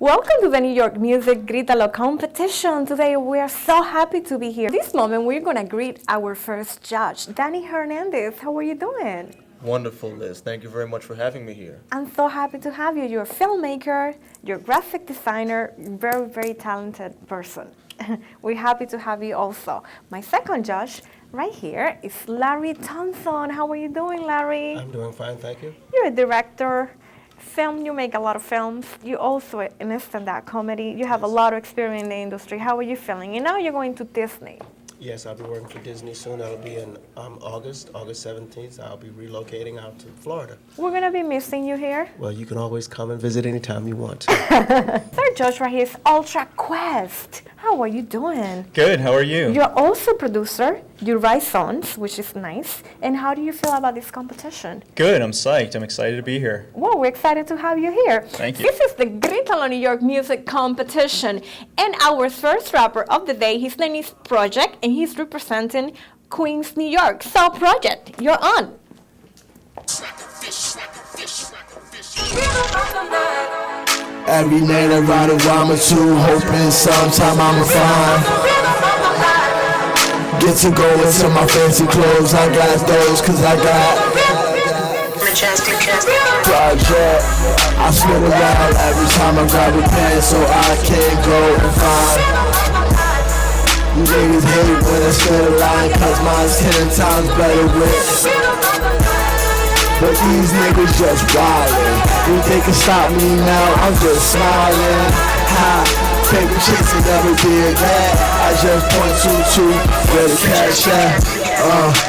Welcome to the New York Music Gritalo competition. Today we are so happy to be here. This moment we're going to greet our first judge, Danny Hernandez. How are you doing? Wonderful, Liz. Thank you very much for having me here. I'm so happy to have you. You're a filmmaker, you're a graphic designer, very, very talented person. We're happy to have you also. My second judge right here is Larry Thompson. How are you doing, Larry? I'm doing fine, thank you. You're a director. You make a lot of films. You also in stand-up comedy. You have a lot of experience in the industry. How are you feeling? And now you're going to Disney. Yes, I'll be working for Disney soon. That'll be in August 17th. I'll be relocating out to Florida. We're going to be missing you here. Well, you can always come and visit anytime you want to. Third judge right here is Ultra Quest. How are you doing? Good, how are you? You're also a producer. You write songs, which is nice. And how do you feel about this competition? Good, I'm psyched. I'm excited to be here. Well, we're excited to have you here. Thank you. This is the Gritalo New York Music Competition. And our first rapper of the day, his name is Project, and he's representing Queens, New York. So, Project, you're on. Every night I write a rhyme or two, hoping sometime I'ma find. Get to go into my fancy clothes, I got those cause I got Project. I spit around every time I grab a pen so I can go and find. You niggas hate when I spit a line cause mine's 10 times better with. But these niggas just wildin'. You they can stop me now, I'm just smiling. Ha, paper chasing never did that. I just point 2-2 where the cash at.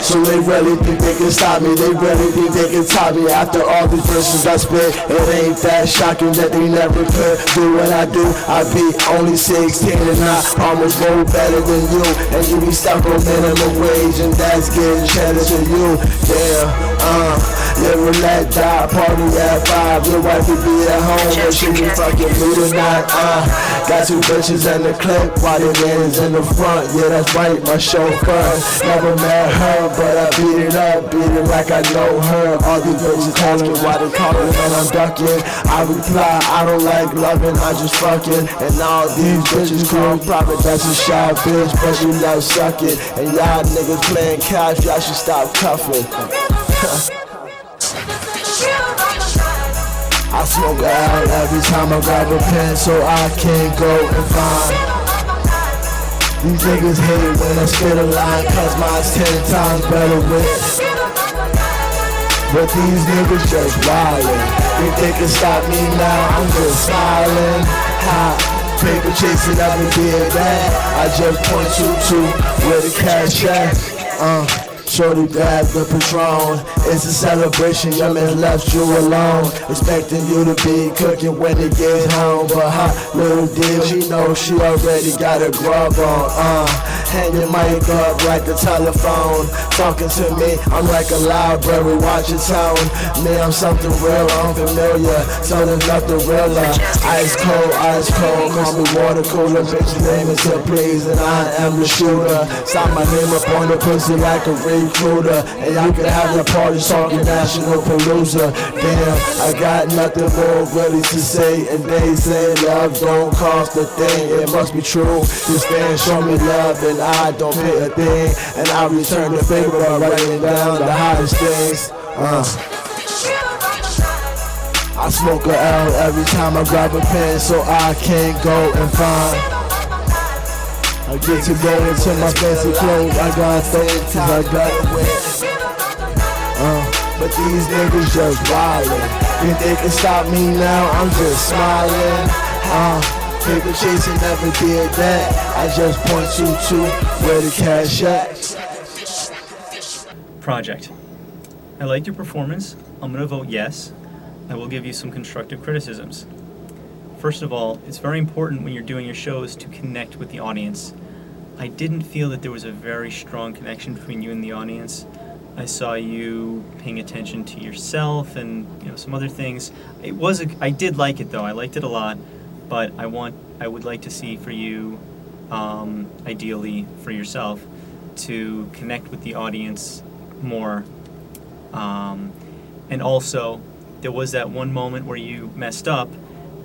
So they really think they can stop me. They really think they can top me. After all these verses I spit, it ain't that shocking that they never could do what I do. I be only 16 and I almost go better than you. And you be stuck on minimum wage and that's getting cheddar to you. Yeah, live and let die, party at 5. Your wife would be at home, but she be fucking me tonight. Got 2 bitches in the clip, while the man is in the front. Yeah, that's right, my chauffeur. Never met her, but I beat it like I know her. All these bitches calling, why they calling when I'm ducking? I reply, I don't like loving, I just fucking. And all these bitches call profit, that's a shy bitch, but you love sucking. And y'all niggas playing cash, y'all should stop cuffing. I smoke out every time I grab a pen so I can go and find. These niggas hate when I spit a line cause mine's 10 times better with. But these niggas just wildin'. Think they can stop me now, I'm just smiling. Ha, paper chasing never did that. I just point 2-2 where the cash at. Shorty grabbed the Patron. It's a celebration, your man left you alone. Expecting you to be cooking when he gets home. But little deal, she knows she already got a grub on. Hang your mic up like a telephone. Talking to me, I'm like a library, watch your tone. Me, I'm something real unfamiliar, so there's nothing realer. Ice cold, call me water cooler. Bitch's name is a please and I am the shooter. Stop my name up on the pussy like a recruiter. And y'all can have your party talking national palooza. Damn, I got nothing more really to say. And they say love don't cost a thing. It must be true. This fan show me love and I don't pay a thing. And I return the favor by writing down the hottest things. I smoke a L every time I grab a pen so I can go and find. I get to go into my fancy clothes, I got things I got it with. But these niggas just wildin'. Think they can stop me now, I'm just smiling. Paper chasing never did that. I just point 2-2 where the cash at. Project. I liked your performance. I'm going to vote yes. I will give you some constructive criticisms. First of all, it's very important when you're doing your shows to connect with the audience. I didn't feel that there was a very strong connection between you and the audience. I saw you paying attention to yourself and some other things. I did like it though. I liked it a lot, but I would like to see for you, ideally for yourself, to connect with the audience more. And also, there was that one moment where you messed up,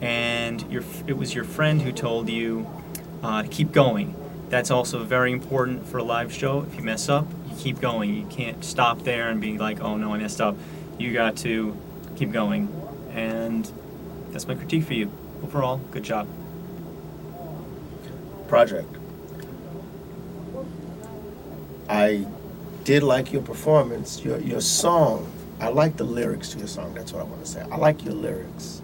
and it was your friend who told you to keep going. That's also very important for a live show. If you mess up, you keep going. You can't stop there and be like, oh no, I messed up. You got to keep going. And that's my critique for you. Overall, good job. Project. I did like your performance, your song. I like the lyrics to your song, that's what I want to say. I like your lyrics.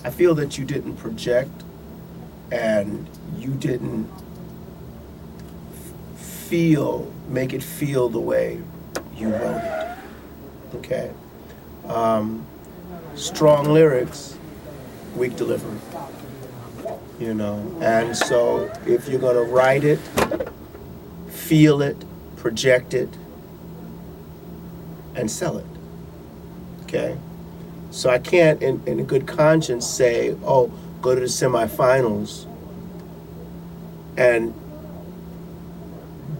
I feel that you didn't project and you didn't make it feel the way you wrote it. Okay? Strong lyrics, weak delivery. You know, and so if you're gonna write it, feel it, project it, and sell it. Okay? So I can't, in a good conscience, say, oh, go to the semifinals and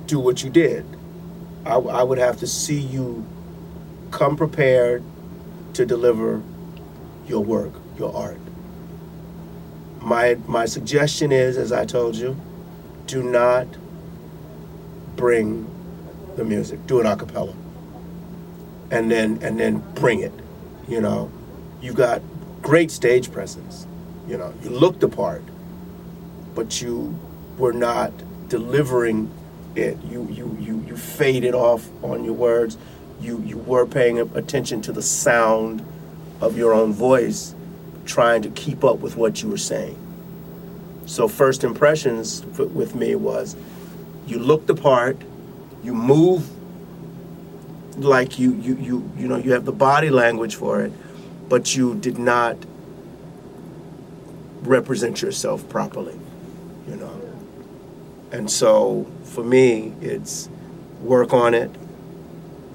do what you did. I would have to see you come prepared to deliver your work, your art. My suggestion is, as I told you, do not bring the music. Do it a cappella. And then bring it. You know, you've got great stage presence. You know, you looked the part, but you were not delivering it. You faded off on your words. You were paying attention to the sound of your own voice, trying to keep up with what you were saying. So first impressions with me was, you look the part, you move like you know, you have the body language for it, but you did not represent yourself properly, you know. And so for me, it's work on it,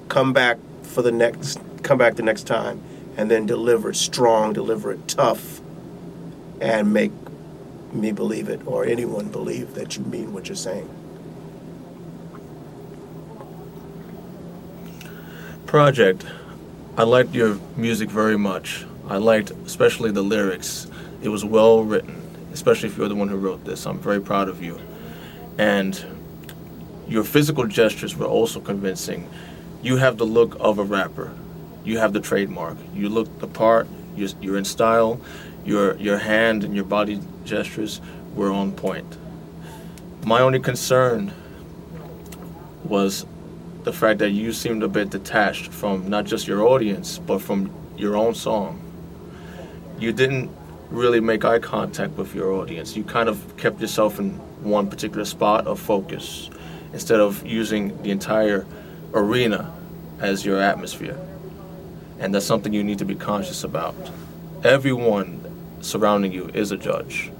come back the next time, and then deliver it strong, deliver it tough, and make me believe it, or anyone believe that you mean what you're saying. Project. I liked your music very much. I liked especially the lyrics. It was well written, especially if you're the one who wrote this. I'm very proud of you. And your physical gestures were also convincing. You have the look of a rapper. You have the trademark. You look the part. You're in style. Your hand and your body gestures were on point. My only concern was the fact that you seemed a bit detached from not just your audience, but from your own song. You didn't really make eye contact with your audience. You kind of kept yourself in one particular spot of focus instead of using the entire arena as your atmosphere. And that's something you need to be conscious about. Everyone surrounding you is a judge.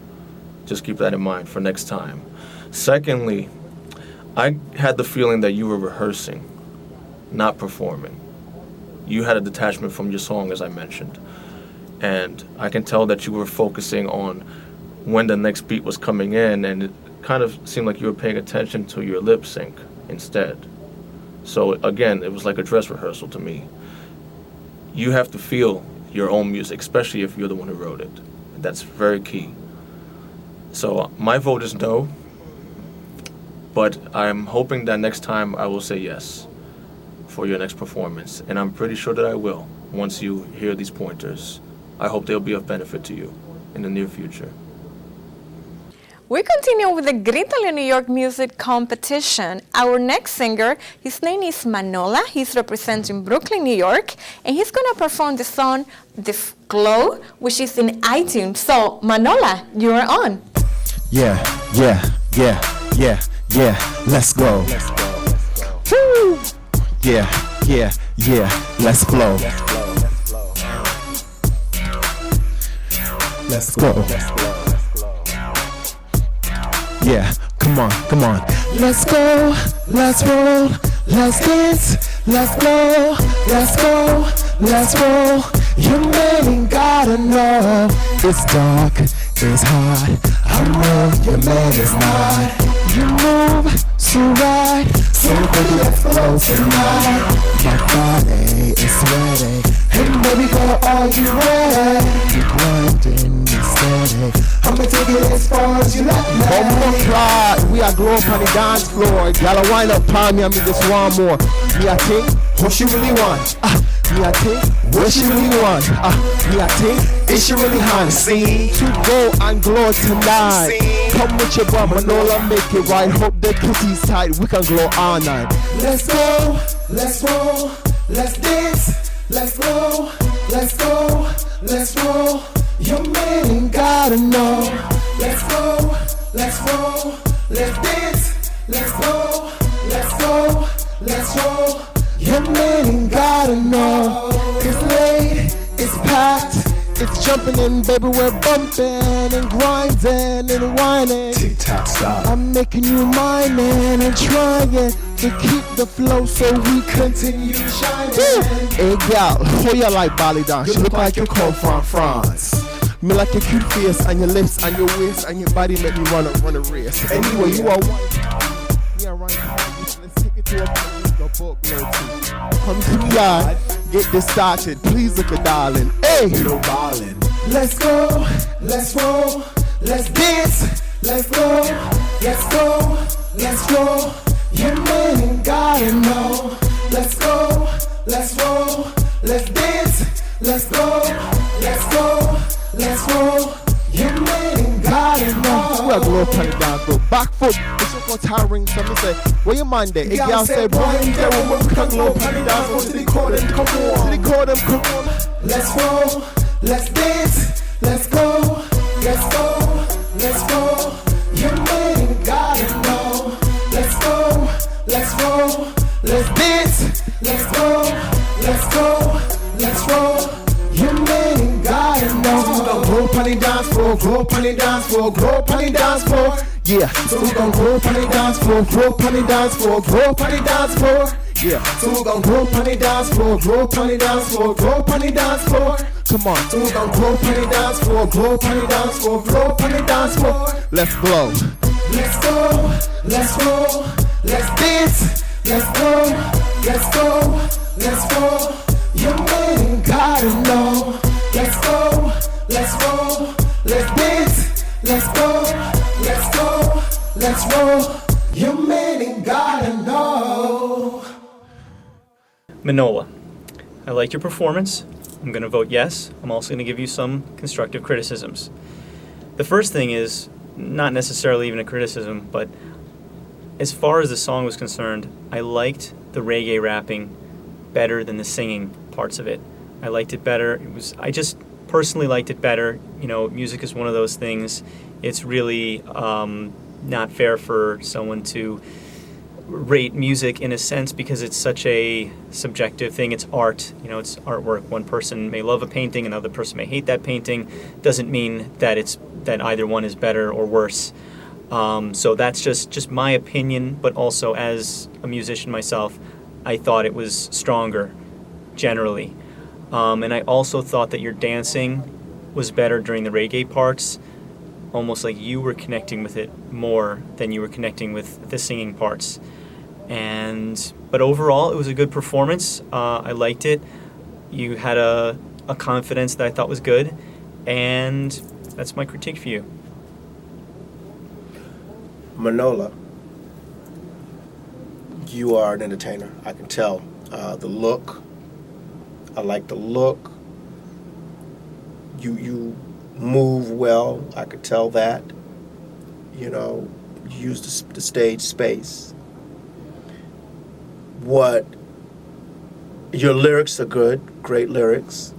Just keep that in mind for next time. Secondly, I had the feeling that you were rehearsing, not performing. You had a detachment from your song, as I mentioned. And I can tell that you were focusing on when the next beat was coming in, and it kind of seemed like you were paying attention to your lip sync instead. So again, it was like a dress rehearsal to me. You have to feel your own music, especially if you're the one who wrote it. That's very key. So my vote is no. But I'm hoping that next time I will say yes for your next performance. And I'm pretty sure that I will once you hear these pointers. I hope they'll be of benefit to you in the near future. We continue with the Gritalo New York Music Competition. Our next singer, his name is Manola. He's representing Brooklyn, New York. And he's going to perform the song The Glow, which is in iTunes. So, Manola, you are on. Yeah, let's go. Woo! Yeah, let's flow. Let's go. Yeah, come on. Let's go, let's roll, let's dance, let's go, let's roll. You ain't gotta know. It's dark, it's hot. I know your man is not. You move so right, so baby let's flow tonight. My body is sweaty, and baby girl, are you ready? You're blinding me. say. I'ma take it as far as you let me. Bumbo clot, we are glow up on the dance floor. Y'all wind up palm me and me just one more. Me I think, what she really want? Me I think, what she really want? Me I think, is she really hot? See, to go and glow tonight. Come with your bum and all I make it right. Hope the pussy's tight, we can glow all night. Let's go, let's roll, let's dance, let's go, let's go, let's roll. Your man ain't gotta know. Let's go, let's roll, let's dance, let's go, let's go, let's roll. Your man ain't gotta know. It's late, it's packed, it's jumping in, baby, we're bumping and grinding and whining. Tick-tock stop. I'm making you mine and trying to keep the flow so we continue shining. Hey, gal, how you like Bali dance? You look like you come from France. Me like your cute face and your lips and your waist and your body make me run a race. Anyway, you are one. Yeah, right. Let's take it to a place the boat glow to. Come to the yard, get this started. Please look at darling. Hey, no ballin'. Let's go, let's roll, let's dance, let's go, let's go, let's roll. Your man ain't gotta know. Let's go, let's roll, let's dance, let's go, let's go, let's roll. Your man ain't gotta know. We are glow up on the dance floor. Back foot, it's so called tiring. So me say, where your man there? A girl say, boy, you there when we can glow up on the dance floor. To the chord and come on. To the chord and come on. Let's roll, let's dance, let's go, let's go, let's roll. Your man ain't gotta know. Let's go, let's roll, let's dance, let's go, let's go, let's roll. Your man ain't gotta know. So we gon' grow up on the dance floor, grow up on the dance floor, grow up on the dance floor. Yeah. So we gon' grow up on the dance floor, grow up on the dance floor, grow up on the dance floor. Yeah. So we gon' grow up on the dance floor, grow up on the dance floor, grow up on the dance floor. Come on. So we gon' grow up on the dance floor, grow up on the dance floor, grow up on the dance floor. Let's blow. Let's go, let's roll, let's dance, let's go, let's go, let's roll. Your man ain't gotta know. Let's go, let's roll, let's dance, let's go, let's go, let's roll. Your man ain't gotta know. Manola, I like your performance. I'm going to vote yes. I'm also going to give you some constructive criticisms. The first thing is not necessarily even a criticism, but as far as the song was concerned, I liked the reggae rapping better than the singing parts of it. I liked it better. I just personally liked it better. You know, music is one of those things. It's really not fair for someone to rate music in a sense because it's such a subjective thing. It's art, you know, it's artwork. One person may love a painting, another person may hate that painting. Doesn't mean that that either one is better or worse. So that's just my opinion, but also as a musician myself, I thought it was stronger generally. And I also thought that your dancing was better during the reggae parts, almost like you were connecting with it more than you were connecting with the singing parts. But overall, it was a good performance. I liked it. You had a confidence that I thought was good, and that's my critique for you. Manola, you are an entertainer. I can tell. The look, I like the look. You move well. I could tell that. You know, you use the stage space. Your lyrics are good, great lyrics.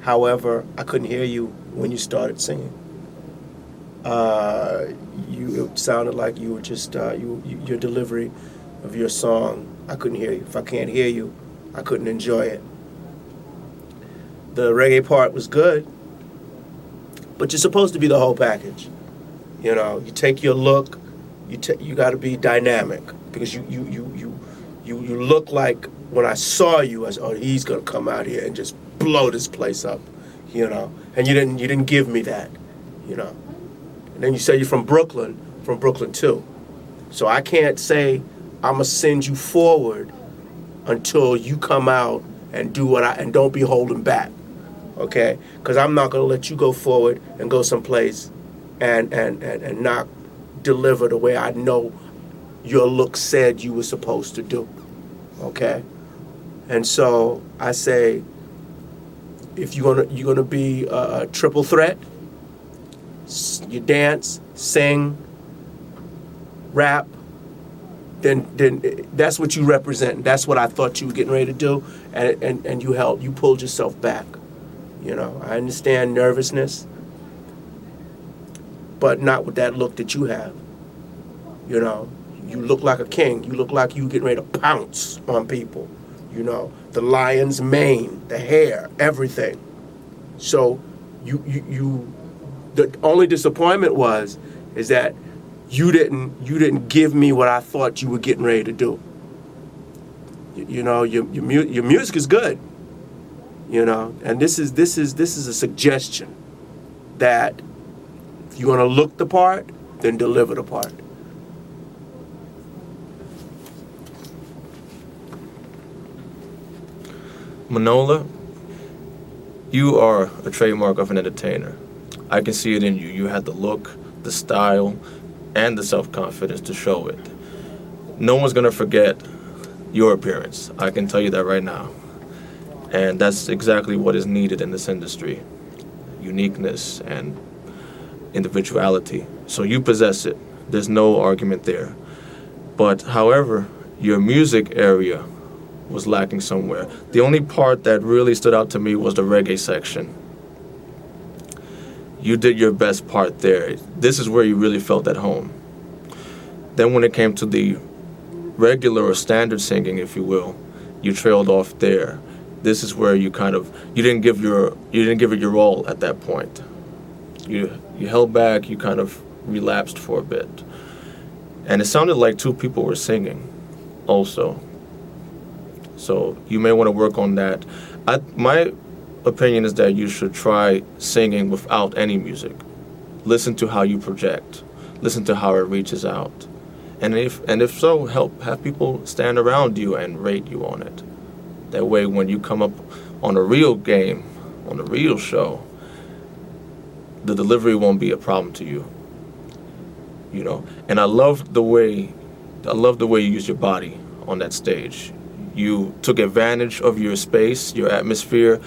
However, I couldn't hear you when you started singing. It sounded like you were just your delivery of your song. I couldn't hear you. If I can't hear you, I couldn't enjoy it. The reggae part was good, but you're supposed to be the whole package. You know, you take your look. You got to be dynamic because you look like when I saw you, I said, oh, he's gonna come out here and just blow this place up, you know. And you didn't give me that, you know. And then you say you're from Brooklyn too. So I can't say I'm gonna send you forward until you come out and do and don't be holding back. okay? Because I'm not going to let you go forward and go someplace and not deliver the way I know your look said you were supposed to do, okay? And so I say, if you're gonna be a triple threat, you dance, sing, rap, then that's what you represent. That's what I thought you were getting ready to do, and you pulled yourself back. You know, I understand nervousness, but not with that look that you have. You know, you look like a king. You look like you getting ready to pounce on people. You know, the lion's mane, the hair, everything. So the only disappointment is that you didn't give me what I thought you were getting ready to do. You know, your music is good. You know, and this is a suggestion that if you're gonna look the part, then deliver the part. Manola, you are a trademark of an entertainer. I can see it in you. You had the look, the style, and the self-confidence to show it. No one's gonna forget your appearance. I can tell you that right now. And that's exactly what is needed in this industry. Uniqueness and individuality. So you possess it. There's no argument there. But however, your music area was lacking somewhere. The only part that really stood out to me was the reggae section. You did your best part there. This is where you really felt at home. Then when it came to the regular or standard singing, if you will, you trailed off there. This is where you didn't give it your all at that point. You held back, you kind of relapsed for a bit. And it sounded like two people were singing also. So you may want to work on that. My opinion is that you should try singing without any music. Listen to how you project. Listen to how it reaches out. And if so, have people stand around you and rate you on it. That way when you come up on a real game, on a real show, the delivery won't be a problem to you. You know. And I love the way you use your body on that stage. You took advantage of your space, your atmosphere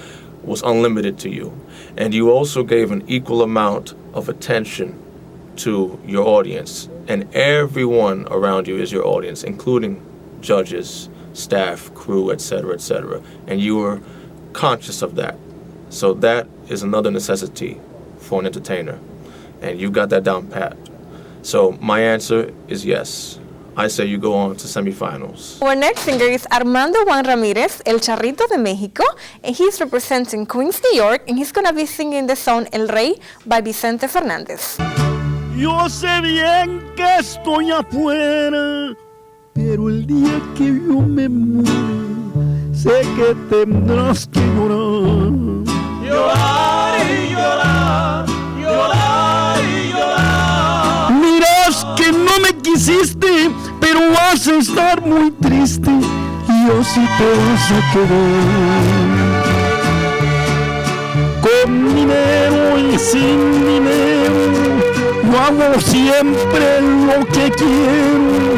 was unlimited to you. And you also gave an equal amount of attention to your audience. And everyone around you is your audience, including judges, staff, crew, etc., etc. And you were conscious of that. So that is another necessity for an entertainer. And you got that down pat. So my answer is yes. I say you go on to semifinals. Our next singer is Armando Juan Ramirez, El Charrito de México, and he's representing Queens, New York, and he's going to be singing the song El Rey by Vicente Fernández. Yo sé bien que estoy afuera, pero el día que yo me muera, sé que tendrás que llorar. Llorar y llorar, llorar y llorar. Miras que no me quisiste, pero vas a estar muy triste, y yo sí te vas a quedar. Con dinero y sin dinero, yo hago siempre lo que quiero,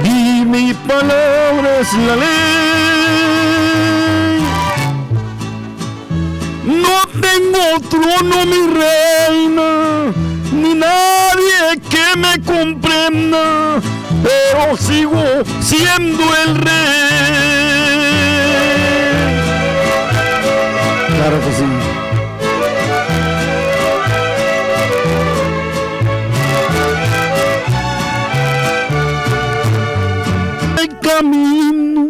y mi palabra es la ley. No tengo trono, mi reina, ni nadie que me comprenda, pero sigo siendo el rey. Claro que sí. El camino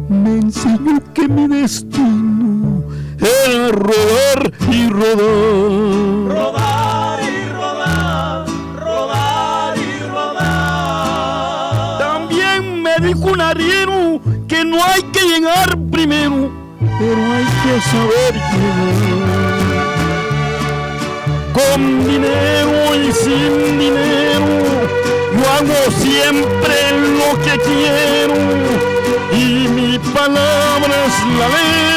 me enseñó que mi destino era rodar y rodar. Rodar y rodar, rodar y rodar. También me dijo un arriero que no hay que llegar primero, pero hay que saber llegar. Con dinero y sin dinero, yo hago siempre lo que quiero, y mi palabra es la ley.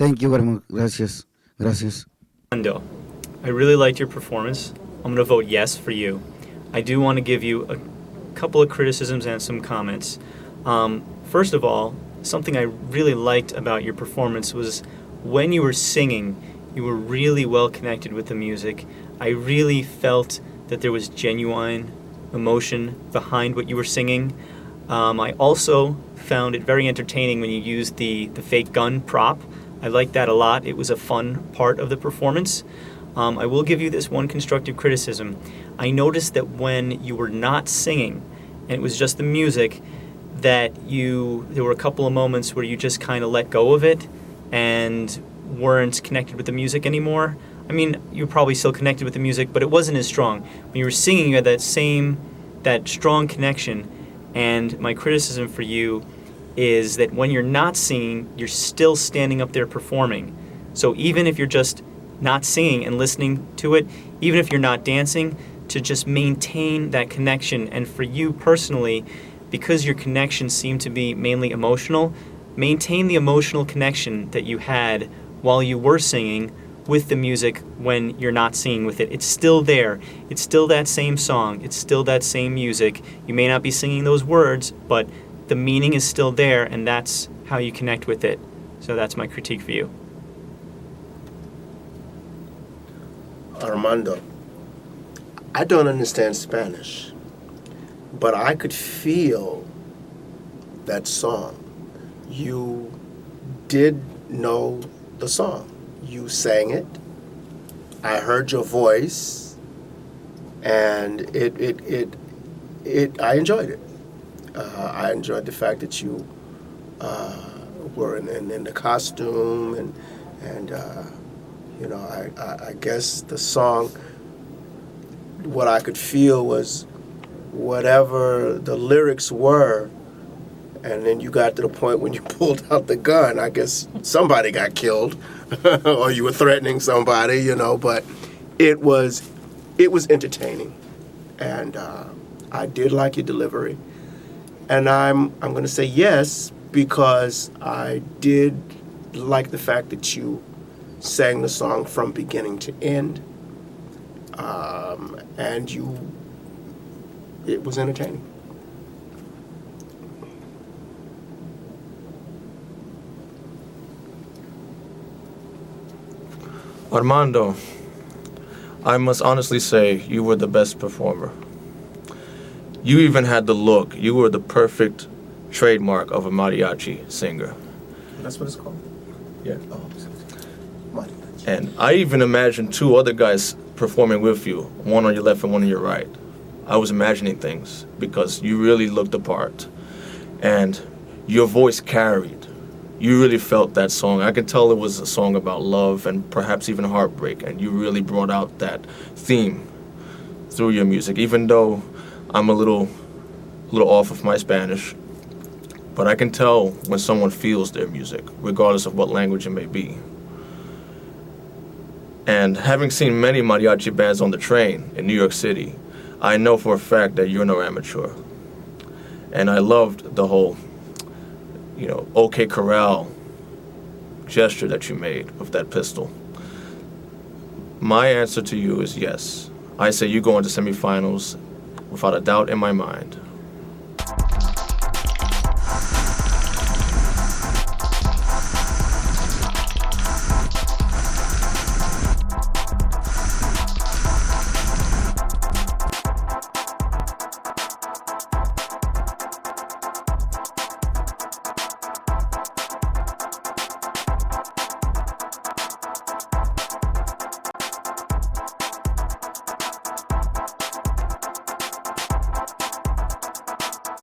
Thank you very much. Gracias. Gracias. Armando, I really liked your performance. I'm going to vote yes for you. I do want to give you a couple of criticisms and some comments. First of all, something I really liked about your performance was when you were singing, you were really well connected with the music. I really felt that there was genuine emotion behind what you were singing. I also found it very entertaining when you used the fake gun prop. I liked that a lot. It was a fun part of the performance. I will give you this one constructive criticism. I noticed that when you were not singing, and it was just the music, that there were a couple of moments where you just kind of let go of it and weren't connected with the music anymore. I mean, you were probably still connected with the music, but it wasn't as strong. When you were singing, you had that strong connection. And my criticism for you is that when you're not singing, you're still standing up there performing. So even if you're just not singing and listening to it, even if you're not dancing, to just maintain that connection. And for you personally, because your connection seemed to be mainly emotional, maintain the emotional connection that you had while you were singing with the music when you're not singing with it. It's still there. It's still that same song. It's still that same music. You may not be singing those words, but the meaning is still there, and that's how you connect with it. So that's my critique for you. Armando, I don't understand Spanish, but I could feel that song. You did know the song. You sang it. I heard your voice, and I enjoyed it. I enjoyed the fact that you were in the costume, and you know, I guess the song, what I could feel was whatever the lyrics were, and then you got to the point when you pulled out the gun. I guess somebody got killed, or you were threatening somebody, you know. But it was entertaining, and I did like your delivery, and I'm going to say yes because I did like the fact that you sang the song from beginning to end, and it was entertaining. Armando, I must honestly say you were the best performer. You even had the look. You were the perfect trademark of a mariachi singer. That's what it's called? Yeah. Oh, mariachi. And I even imagined two other guys performing with you, one on your left and one on your right. I was imagining things because you really looked the part. And your voice carried. You really felt that song. I could tell it was a song about love and perhaps even heartbreak, and you really brought out that theme through your music, even though I'm a little off of my Spanish. But I can tell when someone feels their music, regardless of what language it may be. And having seen many mariachi bands on the train in New York City, I know for a fact that you're no amateur. And I loved the whole, OK Corral gesture that you made with that pistol. My answer to you is yes. I say you go into semifinals without a doubt in my mind.